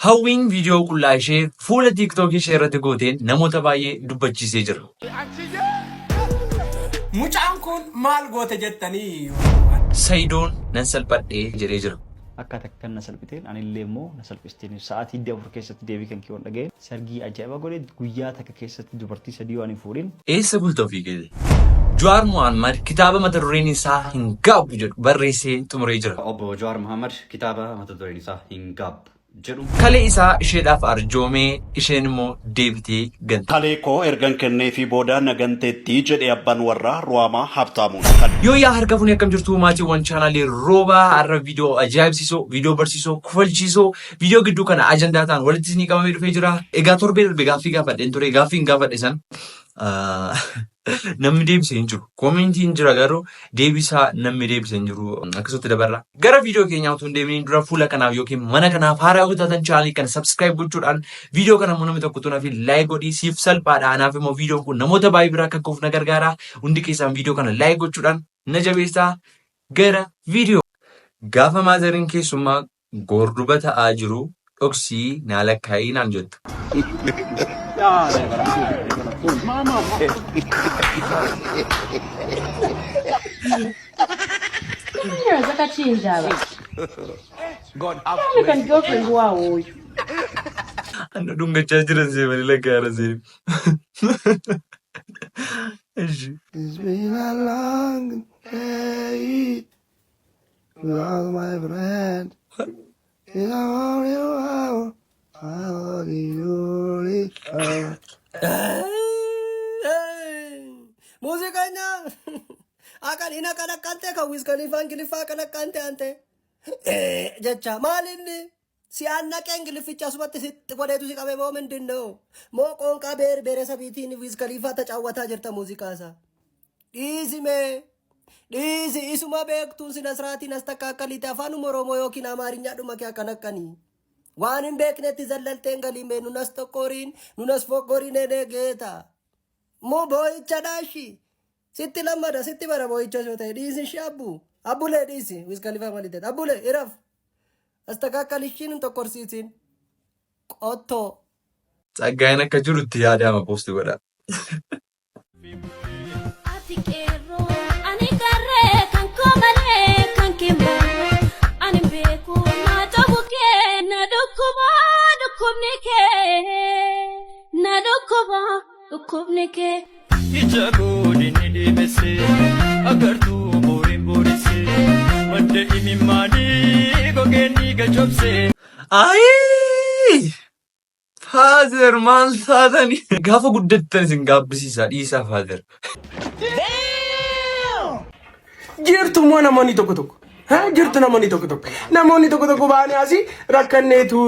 Hawwiin viidiyoo qullaa ishee fuula TikTok ishee irratti gooteen namoota baay'ee dubbachiisee jira. Mucaan kun maal goote jettanii? Sayidoon nan salphadhee jedhee jira. Akkaataa kan na salphiteen anillee immoo na salphisteen sa'aatii 4 keessatti deebii kan kiyoon dhaga'e sargii ajaa'iba godhe guyyaa takka keessatti dubartii 3 waan hin fuudhin. Eessa bultoo fi gede? Jawaar Mohaammed kitaaba mata dureen isaa hin gaabbu jedhu barreessee xumuree jira. Obbo Jawaar Mohaammed kitaaba mata dureen isaa hin gaabbu jedhu. Kalee isaa isheedhaaf arjoomee isheen immoo deebitee gante. Kalee koo ergan kennee fi booda naganteetti jedhee abbaan warraa Ruwaamaa Habtaamuun. Yoo yaa harka fuunee akkam jirtu maatiiwwan chaanaalii roobaa har'a viidiyoo ajaa'ibsiisoo, viidiyoo barsiisoo, kufalchiisoo, viidiyoo gidduu kana ajandaa ta'an walitti isinii qabamee dhufee jira. Egaa torbee darbe gaaffii gaafadheen ture. Gaaffii hin gaafadhe san namni deebisee hin jiru. Koomentiin jira garuu deebisaa namni deebisee hin jiru. Akkasutti dabarra. Gara viidiyoo keenyaa utuu hin deeminiin dura fuula kanaaf yookiin mana kanaaf haaraa hojjetan chaanaalii kana subscribe gochuudhaan viidiyoo kana namni tokko tunaaf like godhii siif salphaadha. Anaaf immoo viidiyoon kun namoota baay'ee biraa akka gahuuf na gargaara. Hundi keessaan viidiyoo kana like gochuudhaan na jabeessaa. Gara viidiyoo. Gaafa maazariin keessummaa gorduba ta'aa jiru dhoksii naa lakkaa'ii naan jettu. Anda dungachaa jiran seemanii lakkaa'ara seemi. It's been a long day without my friend. In a only hour, I only you. Musikanya akan ina kana kante ka Wiz Khalifa Ingilifa kana kante ante jecha maalinni si anna Ingilificha subatti sitti godheetu si qabe moo mindinno moo qoonqaa beeresabiitiin Wiz Khalifa tacaawwataa jirta muuziqaasa dhiisi isuma beektuun sinasraatiin as takka akka liite afaan Oromoo yookiin Amaarinyaa dhuma kee akkan akkanii waan hin beeknetti zallalteen galiimee nunas tokkoriin nunas fokkoriin edegeeta moo boo'icha dhaashi sitti lammada sitti bara boo'icha soo ta'e dhiisi shabbu abbulee dhiisi Wiz Khalifa malite abbulee iraf as takka akka lishiin tokkorsiisin qottoo Tsaggaayeen akka jirutti yaadama poosti godha. Ayi! Father maal taatanii? Gaafa guddattan isin gaabbisiisa dhiisaa father. Jirtu moo namoonni tokko tokko? Jirtu namoonni tokko tokko. Namoonni tokko tokko baanii asii rakkanneetu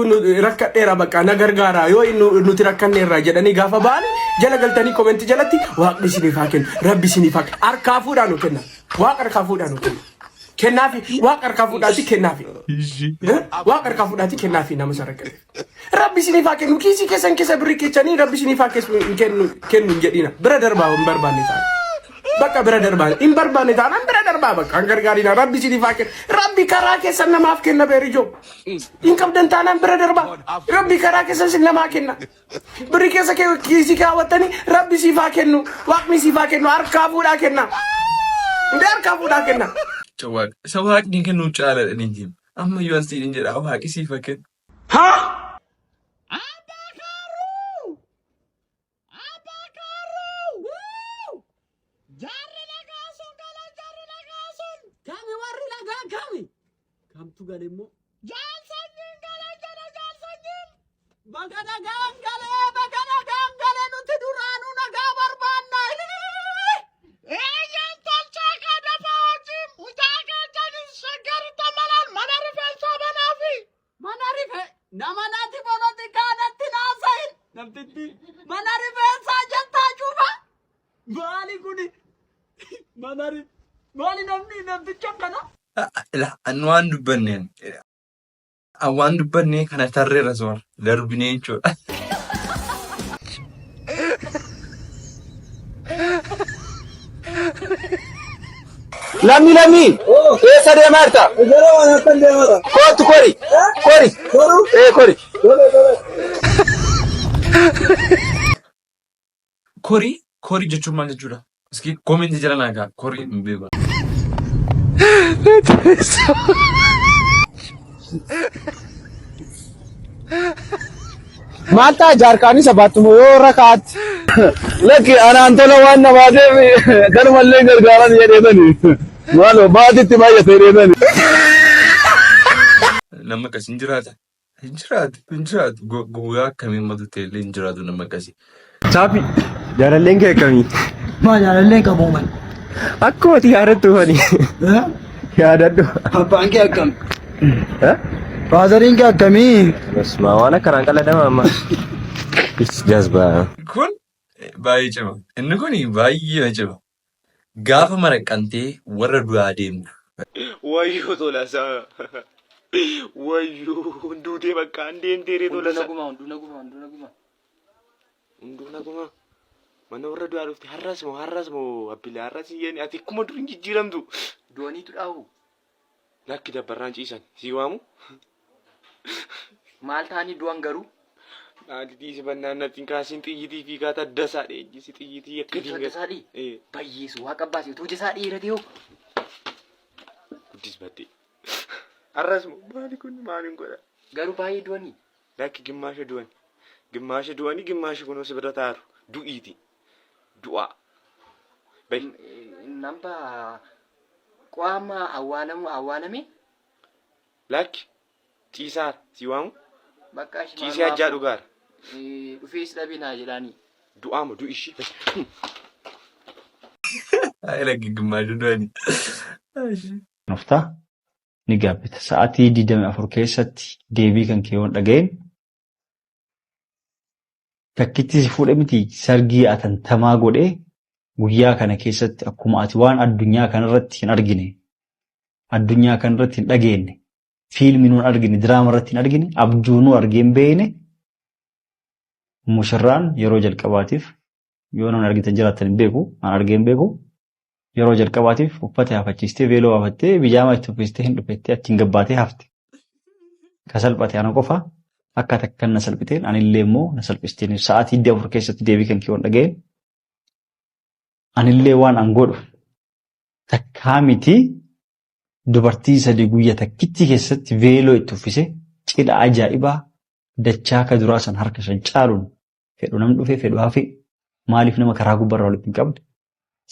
rakkadheera bakka na gargaara yoo nuti rakkanneerra jedhanii gaafa baanii jala galtanii koomenti jalatti waaqni isiniif haa kennu rabbi isiniif haa kennu harkaa fuudhaan nu kenna waaqa harkaa fuudhaan nu kenna. Kennaafi waaqa harkaa fuudhaati kennaafi. Waaqa harkaa fuudhaati kennaafi nama sararqee. Rabbi isiniif haa kennu kiisii keessan keessa birrii keechanii rabbi isiniif haa kennu jedhina bira darbaa hin barbaanne ta'a. Bakka bira darbaa hin barbaanne ta'a bira darbaa bakka an gargaarina rabbi isiniif haa kennu. Rabbi karaa keessan namaaf kenna beerijoo. Hin qabdan taanaan bira darbaa. Rabbi karaa keessan sin namaa kenna. Birrii keessa kiisii kaawwattanii rabbi isiif haa kennu waaqni isiif haa kennu harkaa fuudhaa kenna. Ndee harkaa fuudhaa kenna. Cawwaaq isa waaqni kennu caaladha ninjiin amma yoo asiin jedha waaqi siif haa kennu. Kami warri lagaa kami? Kamtu galemmo? Jaalsanyiin jaalsanyiin! Baga nagaan galee nuti duraanuu nagaa barbaanna. Eeyyaan tolchaa kadhafa wajjin mucaa keessanis shaggarta malaan mana rifeensaa banaafi. Mana rife nama naati boloti kaanatti naasahin. Namtitti mana rifeensaa jettaa cufa. Maali kuni? Maali namticha kana? Waan dubbanneen. Waan dubbannee kana tarreera soor darbinee jechuudha. Lami. Esa de Marta. Kori. Kori. Korii jechuun maal jechuudha? Iski koomentii jala naa gaa korii hin beeku. Maalta jaarkaanii sabaatuma yoo rakaatti. Lakki anaan tola waan namaateef kanumallee gargaaran jedheetani. Maaloo baatitti baay'atee jedheetani. Nama akkasii hin jiraata. Hin jiraatu. Guyyaa akkamiin matuttee illee hin jiraatu nama akkasii. Saafi jaalalleen kee akkamii? Maa jaalalleen qabu man. Akkuma ati yaadattu fani. Yaadadhu. Abbaan kee akkam? Faazariin kee akkamii? Basmaa waan akkanaan qaladama amma. Jazbaa. Kun baay'ee cima. Inni kun baay'ee cima. Gaafa maraqqantee warra du'aa deemna. Wayyoo tolasaa. Wayyoo hunduutee bakka handeentee tolasaa. Hunduu naguma. Mana warra du'aa dhufte har'as moo abbilee har'as iyyanii ati akkuma dur hin jijjiiramtu. Du'aniitu dhaabu. Lakki dabbarraan ciisan si waamu. Maal ta'anii du'an garuu? Naaditii si bannaannatti kaasiin xiyyitii fi kaata addasaa dheejjisi xiyyitii akka diinga. Addasaadhii? Bayyeessu waa qabbaase tuuja isaa dhiirate hoo? Guddis baddee. Har'as moo maali kun maaliin godha? Garuu baay'ee du'anii? Lakki gimmaasha du'ani. Gimmaasha du'anii gimmaasha kunoo si bira taaru. Du'iiti. Du'a. Bayi. Namba qaama awwaalame? Lakki ciisaar si waamu? Bakka ishee ciisee ajjaa dhugaara. Dhufees dhabinaa jedhaanii. Du'aama du'i ishii. Lakki gimmaasha du'anii. Nuftaa ni gaabbita. Sa'aatii 24 keessatti deebii kan kee waan dhaga'een takkitti si fuudhe miti sargii atantamaa godhee guyyaa kana keessatti akkuma ati waan addunyaa kanarratti hin argine, addunyaa kanarratti hin dhageenye, fiilmii nuun argine, diraama irratti hin argine, abjuu nu argee hin beekne mushirraan yeroo jalqabaatiif yoo namni argitan jiraattan hin beeku, an argee hin beeku. Yeroo jalqabaatiif uffata haafachiistee veeloo haafattee bijaamaa itti uffistee hin dhufettee achiin gabbaatee hafte. Ka salphate ana qofa akka takkan na salphiteen anillee immoo na salphisteen sa'aatii 4 keessatti deebii kan kee waan dhaga'een anillee waan an godhu takkaa miti dubartii 3 guyyaa takkitti keessatti veeloo itti uffise cidha ajaa'ibaa dachaa ka duraa san harka shan caaluun fedhu namni dhufee fedhu hafe maaliif nama karaa gubbarraa walitti hin qabne.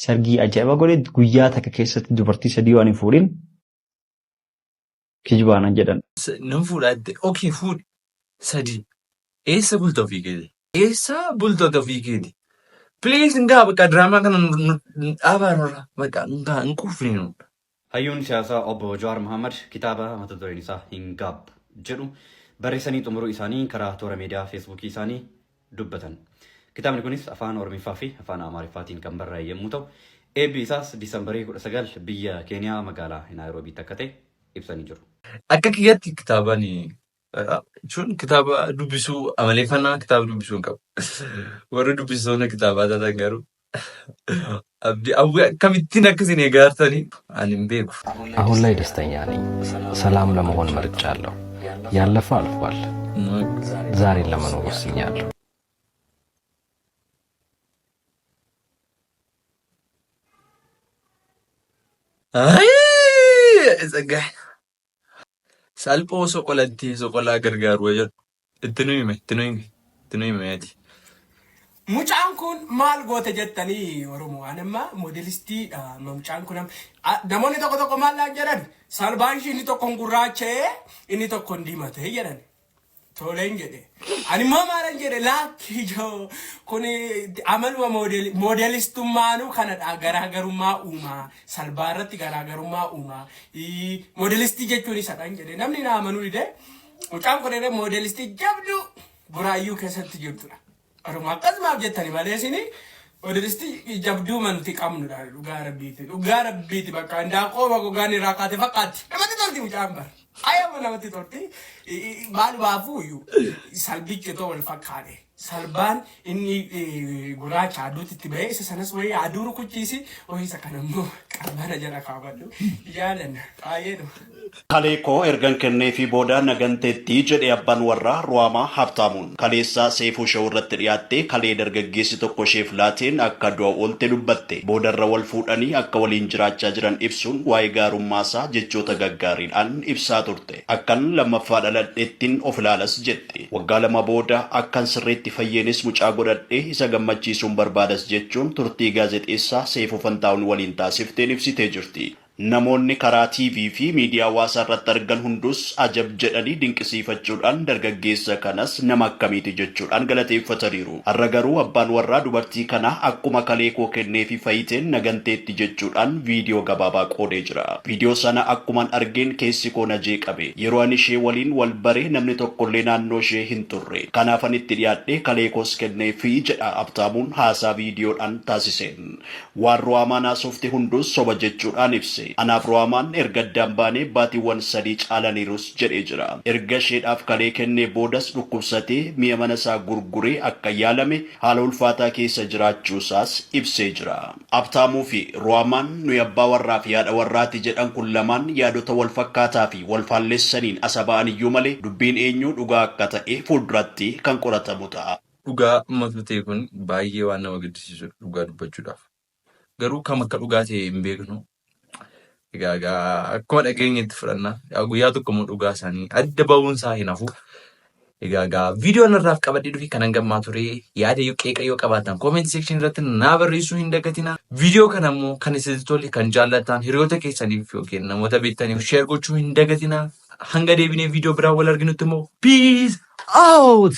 Sargii ajaa'ibaa godhe guyyaa takka keessatti dubartii 3 waan hin fuudhin kijibaanan jedhan. Nan fuudhatte okey fuudhi 3 eessa bulta ofii keeti? Eessa bultoota ofii keeti? Please ngaa bakka diraamaa kana dhaabaarra bakka ngaa hin kuufne. Hayyuun siyaasaa obbo Jawaar Mohaammed kitaaba mata dureen isaa hin gaabbu jedhu barreessanii xumuruu isaanii karaa toora miidiyaa feesbuukii isaanii dubbatan. Kitaabni kunis afaan Oromiffaa fi afaan Amaariffaatiin kan barraa'e yommuu ta'u, eebbi isaas Diisembarii 19 biyya Keeniyaa magaalaa Naayiroobiitti akka ta'e ibsanii jiru. Akka kiyyatti kitaabani jechuun kitaaba dubbisuu amaleeffannaa kitaaba dubbisuu hin qabu. Warri dubbisoonni kitaabaa taatan garuu akkamittiin akkasiin eegaartanii ani hin beeku. አሁን ላይ ደስተኛ ነኝ። ሰላም ለመሆን መርጫለሁ። ያለፈ አልፏል። ዛሬን ለመኖር ወስኛለሁ። Tsaggaay. Salphoo soqolaa gargaaru jedhu itti nu hime ati. Mucaan kun maal goote jettanii Oromoo anamma moodelistiidha. Mucaan kun namoonni tokko maal jedhan salbaan ishii inni tokko gurraacha'ee inni tokko diimatee jedhan. Toleen jedhe. Ani maalaan jedhe laakki joo kun amaluma moodelistummaanuu kanadha garaagarummaa uumaa salbaarratti garaagarummaa uumaa moodelistii jechuun isadhaan jedhe namni na amanuu dide mucaan kun illee moodelistii jabdu buraayyuu keessatti jirtudha. Oromoo akkasumaaf jettani malee isini moodelistii jabduu manti qabnudha dhugaa rabbiiti bakka indaaqoo gogaan irraa kaate fakkaatti namatti tolti mucaan bara. Ayama namatti tolti maal baafuuyyuu salbichi too wal fakkaate salbaan inni gurraacha aduutti itti ba'ee isa sanas wayii aduu rukuchiisi wayii isa kana immoo qabbana jala kaawwadhu yaadan baay'eedha. Kalee koo ergan kennee fi booda naganteetti jedhe abbaan warraa Ruwaamaa Habtaamuun kaleessaa Seefuu Shawuu irratti dhiyaattee kalee dargaggeessi tokko isheef laateen akka du'a oolte dubbatte boodarra wal fuudhanii akka waliin jiraachaa jiran ibsuun waa'ee gaarummaasaa jechoota gaggaariidhaan ibsaa turte. Akkan lammaffaa dhaladheettiin of ilaalas jette. Waggaa 2 booda akkan sirriitti fayyeenis mucaa godhadhee isa gammachiisuun barbaadas jechuun turtii gaazexeessaa Seefuu Fantaawun waliin taasifteen ibsitee jirti. Namoonni karaa TV fi miidiyaa hawaasaa irratti argan hundus ajab jedhanii dinqisiifachuudhaan dargaggeessa kanas nama akkamiiti jechuudhaan galateeffataniiru. Har'a garuu abbaan warraa dubartii kanaa akkuma kalee koo kennee fi fayyiteen naganteetti jechuudhaan viidiyoo gabaabaa qoodee jira. Viidiyoo sana akkuman argeen keessi koo na jeeqabe. Yeroo ani ishee waliin wal bare namni tokkollee naannoo ishee hin turre. Kanaafan itti dhiyaadhee kalee koos kennee fi jedha Habtaamuun haasaa viidiyoodhaan taasiseen. Waan Ruwaamaan haasofte hundus soba jechuudhaan ibse. Anaaf Ruwaamaan erga addaan baanee baatiiwwan 3 caalaniirus jedhee jira. Erga isheedhaaf kalee kennee boodas dhukkubsatee mi'a mana isaa gurguree akka yaalame haala ulfaataa keessa jiraachuusaas ibsee jira. Habtaamuu fi Ruwaamaan nuyi abbaa warraa fi haadha warraati jedhan kun lamaan yaadota wal fakkaataa fi wal faalleessaniin asa ba'an iyyuu malee dubbiin eenyuu dhugaa akka ta'e fuulduratti kan qoratamu ta'a. Dhugaa matutee kun baay'ee waan nama gaddisiisudha dhugaa dubbachuudhaaf. Garuu kam akka dhugaa ta'e hin beeknu. Egaa akkuma dhageenyetti fudhanna guyyaa tokko immoo dhugaa isaanii adda ba'uunsaa hin hafu. Egaa viidiyoo narraaf qabadhee dhufi kanan gammaa ture yaada qeeqa yoo qabaatan comment section irratti naa barreessuu hin dagatina. Viidiyoo kana immoo kan isin tole kan jaallatan hiriyoota keessaniif yookiin namoota beektaniif share gochuu hin dagatina. Hanga deebinee viidiyoo biraa wal arginutti immoo peace out.